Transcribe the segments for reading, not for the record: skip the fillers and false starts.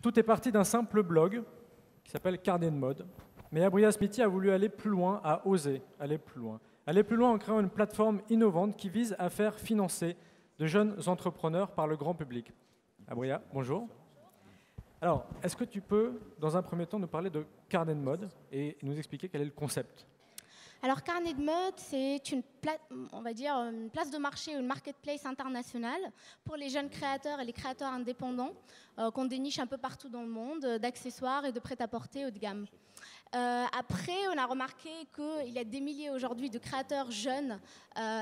Tout est parti d'un simple blog qui s'appelle Carnet de mode. Mais Abriya Smithy a voulu aller plus loin, a osé aller plus loin. Aller plus loin en créant une plateforme innovante qui vise à faire financer de jeunes entrepreneurs par le grand public. Abriya, bonjour. Alors, est-ce que tu peux, dans un premier temps, nous parler de Carnet de mode et nous expliquer quel est le concept ? Alors, Carnet de mode, c'est on va dire une place de marché, une marketplace internationale pour les jeunes créateurs et les créateurs indépendants qu'on déniche un peu partout dans le monde, d'accessoires et de prêt-à-porter haut de gamme. Après, on a remarqué qu'il y a des milliers aujourd'hui de créateurs jeunes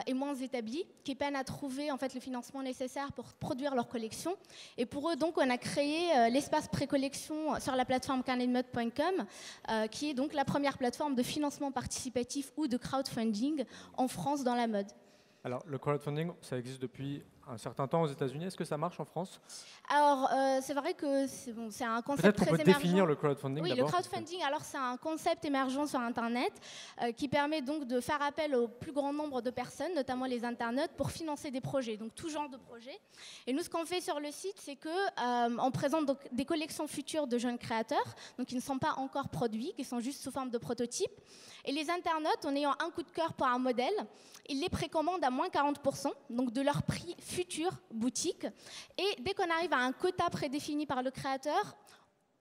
et moins établis qui peinent à trouver en fait, le financement nécessaire pour produire leur collection. Et pour eux, donc, on a créé l'espace pré-collection sur la plateforme carnetdemode.com, qui est donc la première plateforme de financement participatif ou de crowdfunding en France dans la mode. Alors, le crowdfunding, ça existe depuis un certain temps aux États-Unis. Est-ce que ça marche en France ? Alors, c'est vrai que c'est un concept Peut-être très qu'on peut émergent. définir le crowdfunding Oui, d'abord. le crowdfunding, alors c'est un concept émergent sur Internet qui permet donc de faire appel au plus grand nombre de personnes, notamment les internautes, pour financer des projets, donc tout genre de projets. Et nous, ce qu'on fait sur le site, c'est qu'on présente donc des collections futures de jeunes créateurs, donc qui ne sont pas encore produits, qui sont juste sous forme de prototypes. Et les internautes, en ayant un coup de cœur pour un modèle, ils les précommandent à moins 40%, donc de leur prix futur boutique. Et dès qu'on arrive à un quota prédéfini par le créateur,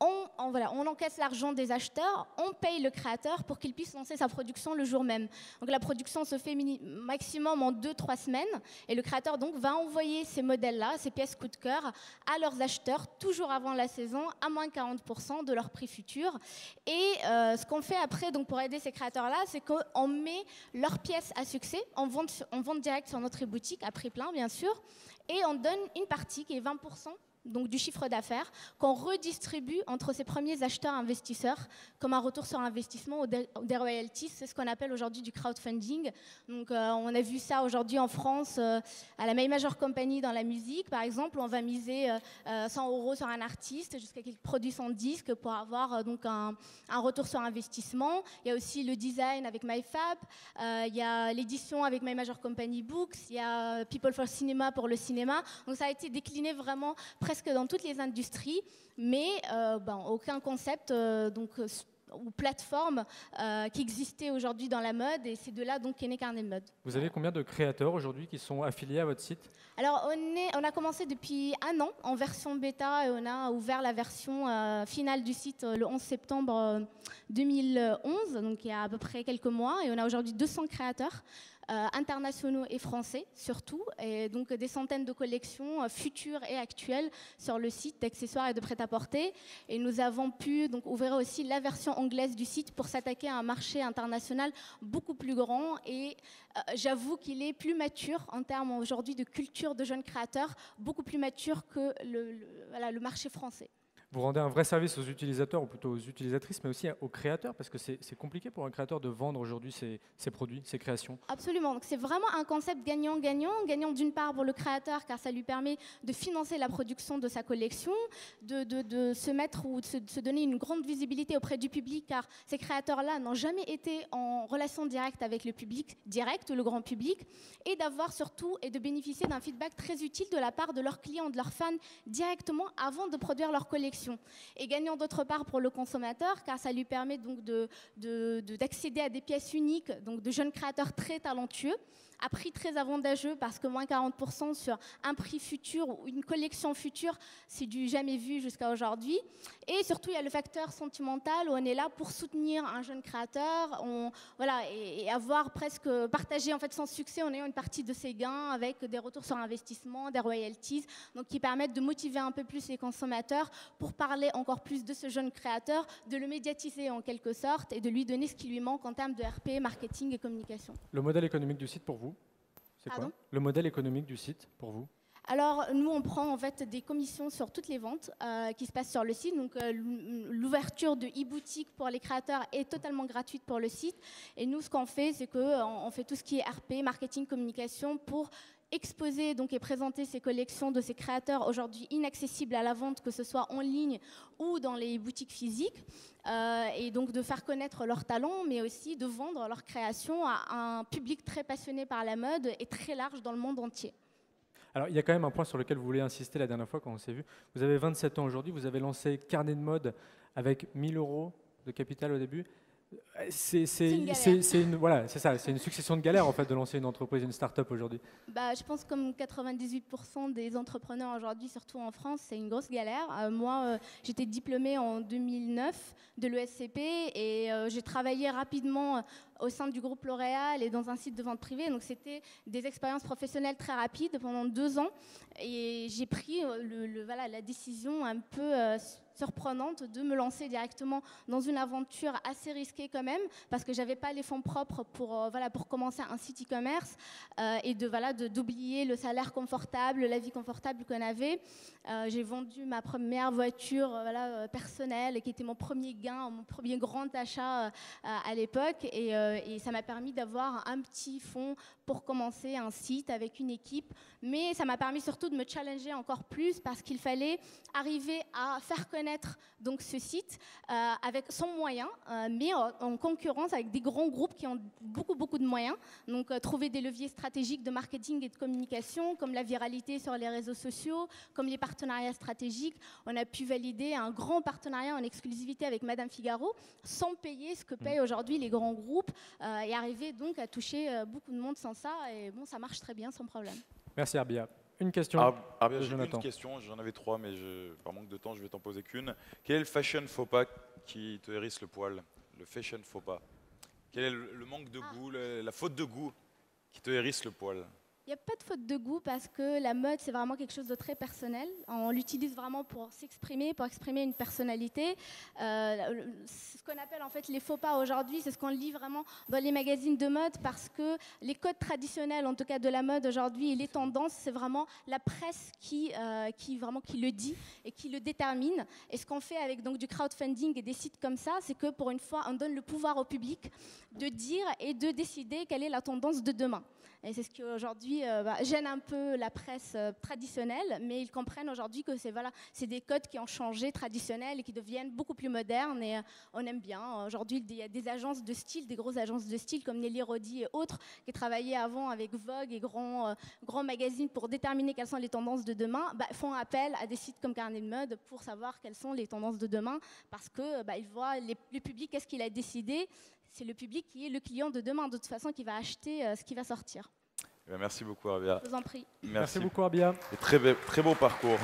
on encaisse l'argent des acheteurs, on paye le créateur pour qu'il puisse lancer sa production le jour même. Donc la production se fait maximum en 2-3 semaines et le créateur donc va envoyer ces modèles-là, ces pièces coup de cœur, à leurs acheteurs toujours avant la saison à moins 40% de leur prix futur. Et ce qu'on fait après donc, pour aider ces créateurs-là, c'est qu'on met leurs pièces à succès en vente directe sur notre boutique, à prix plein bien sûr, et on donne une partie qui est 20%. Donc du chiffre d'affaires, qu'on redistribue entre ces premiers acheteurs investisseurs comme un retour sur investissement ou des royalties. C'est ce qu'on appelle aujourd'hui du crowdfunding. Donc on a vu ça aujourd'hui en France à la May Major Company dans la musique. Par exemple, on va miser 100 € sur un artiste jusqu'à qu'il produise son disque pour avoir donc un retour sur investissement. Il y a aussi le design avec MyFab, il y a l'édition avec My Major Company Books, il y a People for Cinema pour le cinéma. Donc ça a été décliné vraiment presque dans toutes les industries, mais aucun concept ou plateforme qui existait aujourd'hui dans la mode, et c'est de là donc qu'est né Carnet de mode. Vous avez combien de créateurs aujourd'hui qui sont affiliés à votre site ? Alors on a commencé depuis 1 an en version bêta et on a ouvert la version finale du site le 11 septembre 2011, donc il y a à peu près quelques mois, et on a aujourd'hui 200 créateurs. Internationaux et français surtout, et donc des centaines de collections futures et actuelles sur le site d'accessoires et de prêt-à-porter. Et nous avons pu donc ouvrir aussi la version anglaise du site pour s'attaquer à un marché international beaucoup plus grand, et j'avoue qu'il est plus mature en termes aujourd'hui de culture de jeunes créateurs, beaucoup plus mature que le marché français. Vous rendez un vrai service aux utilisateurs, ou plutôt aux utilisatrices, mais aussi aux créateurs, parce que c'est compliqué pour un créateur de vendre aujourd'hui ses produits, ses créations. Absolument, donc c'est vraiment un concept gagnant-gagnant. Gagnant d'une part pour le créateur, car ça lui permet de financer la production de sa collection, de se mettre ou de se donner une grande visibilité auprès du public, car ces créateurs-là n'ont jamais été en relation directe avec le public direct ou le grand public, et d'avoir surtout et de bénéficier d'un feedback très utile de la part de leurs clients, de leurs fans directement avant de produire leur collection. Et gagnant d'autre part pour le consommateur, car ça lui permet donc d'accéder à des pièces uniques, donc de jeunes créateurs très talentueux, à prix très avantageux, parce que moins 40% sur un prix futur ou une collection future, c'est du jamais vu jusqu'à aujourd'hui. Et surtout, il y a le facteur sentimental où on est là pour soutenir un jeune créateur, et avoir presque partagé en fait son succès en ayant une partie de ses gains avec des retours sur investissement, des royalties, donc qui permettent de motiver un peu plus les consommateurs pour parler encore plus de ce jeune créateur, de le médiatiser en quelque sorte et de lui donner ce qui lui manque en termes de RP, marketing et communication. Le modèle économique du site pour vous, c'est quoi ? Le modèle économique du site pour vous ? Alors, nous, on prend en fait des commissions sur toutes les ventes qui se passent sur le site. Donc, l'ouverture de e-boutique pour les créateurs est totalement gratuite pour le site. Et nous, ce qu'on fait, c'est qu'on fait tout ce qui est RP, marketing, communication, pour exposer donc, et présenter ces collections de ces créateurs aujourd'hui inaccessibles à la vente, que ce soit en ligne ou dans les boutiques physiques, et donc de faire connaître leurs talents, mais aussi de vendre leurs créations à un public très passionné par la mode et très large dans le monde entier. Alors, il y a quand même un point sur lequel vous voulez insister la dernière fois quand on s'est vu. Vous avez 27 ans aujourd'hui, vous avez lancé Carnet de mode avec 1 000 € de capital au début. C'est voilà, c'est ça, c'est une succession de galères en fait de lancer une entreprise, une start-up aujourd'hui. Bah, je pense comme 98% des entrepreneurs aujourd'hui, surtout en France, c'est une grosse galère. Moi, j'étais diplômée en 2009 de l'ESCP et j'ai travaillé rapidement au sein du groupe L'Oréal et dans un site de vente privée. Donc, c'était des expériences professionnelles très rapides pendant 2 ans. Et j'ai pris voilà, la décision un peu surprenante de me lancer directement dans une aventure assez risquée quand même, parce que j'avais pas les fonds propres pour, voilà, pour commencer un site e-commerce et d'oublier le salaire confortable, la vie confortable qu'on avait. J'ai vendu ma première voiture personnelle, qui était mon premier gain, mon premier grand achat à l'époque, et ça m'a permis d'avoir un petit fonds pour commencer un site avec une équipe, mais ça m'a permis surtout de me challenger encore plus parce qu'il fallait arriver à faire connaître donc ce site avec sans moyens, mais en concurrence avec des grands groupes qui ont beaucoup de moyens. Donc trouver des leviers stratégiques de marketing et de communication, comme la viralité sur les réseaux sociaux, comme les partenariats stratégiques. On a pu valider un grand partenariat en exclusivité avec Madame Figaro, sans payer ce que payent aujourd'hui les grands groupes, et arriver donc à toucher beaucoup de monde sans ça. Et bon, ça marche très bien, sans problème. Merci Arbia. Une question. Arbia, j'ai une question, j'en avais 3, mais par manque de temps, je vais t'en poser qu'une. Quel est le fashion faux pas qui te hérisse le poil? Le fashion faux pas. Quel est le manque de goût, la faute de goût qui te hérisse le poil? Il n'y a pas de faute de goût parce que la mode, c'est vraiment quelque chose de très personnel. On l'utilise vraiment pour s'exprimer, pour exprimer une personnalité. Ce qu'on appelle en fait les faux pas aujourd'hui, c'est ce qu'on lit vraiment dans les magazines de mode parce que les codes traditionnels, en tout cas de la mode aujourd'hui, et les tendances, c'est vraiment la presse qui le dit et qui le détermine. Et ce qu'on fait avec donc, du crowdfunding et des sites comme ça, c'est que pour une fois, on donne le pouvoir au public de dire et de décider quelle est la tendance de demain. Et c'est ce qui aujourd'hui gêne un peu la presse traditionnelle, mais ils comprennent aujourd'hui que c'est des codes qui ont changé traditionnels et qui deviennent beaucoup plus modernes et on aime bien. Aujourd'hui, il y a des agences de style, des grosses agences de style comme Nelly Rodi et autres qui travaillaient avant avec Vogue et grands magazines pour déterminer quelles sont les tendances de demain, font appel à des sites comme Carnet de mode pour savoir quelles sont les tendances de demain parce que ils voient le public, qu'est-ce qu'il a décidé. C'est le public qui est le client de demain, de toute façon, qui va acheter ce qui va sortir. Merci beaucoup, Arbia. Je vous en prie. Merci beaucoup, Arbia. Et très beau parcours.